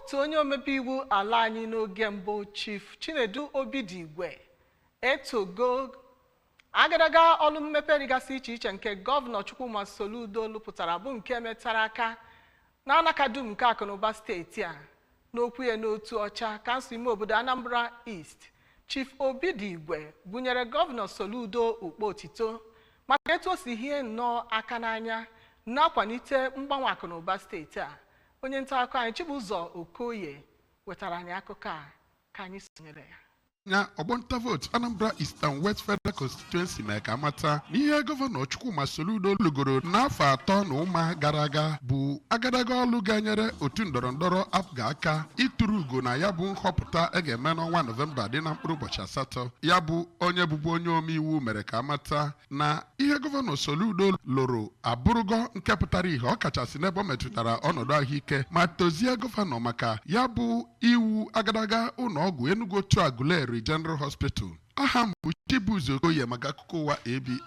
otu onye omebe iwu ala anyị n'oge mbụ Chief Chinedu Obidigwe etogo agadaga ọlụ mmepe dịgasị iche iche nke Gọvanọ Soludo lụpụtara bụ nke metara aka na anakadum nke Akụnụba steeti a n'okwu ya n'otu ọcha kansụl ime obodo Anambra East. Chief Obidigwe bunyere Gọvanọ Soludo ukpo otito maka etu o si hie nnọọ aka n'anya na-akwalite mgbanwe Akụnụba steeti a. Onye nta akụkọ anyị Chibụzọ Okoye wetara anyị akụkọ a ka anyị sonyere ya. Nya ọgbọnta vote Anambra East and West Federal Constituency mee ka amata n'ihe Gọvanọ Soludo lụgoro n'afọ 3 na ụma gara aga bụ agadaga ọlụ ga-enyere otu ndọrọndọrọ APGA aka ịtụrụ ugo na ya bụ nhọpụta ga-eme n'ọnwa Nọvemba dị na mkpụrụ ụbọchị 8. Ya bụ onye bụbu onye omeiwu mere ka amata na ihe Gọvanọ Soludo lụrụ abụrụgo nke pụtara ihe ọ kachasị n'ebe ọ metụtara ọnọdụ ahụike ma tozie gọvanọ maka ya bụ iwu agadaga ụlọọgwụ Enugu otu Aguleri General Hospital. Aha m bụ Chibụzọ Okoye maka akụkọ ụwa ABS.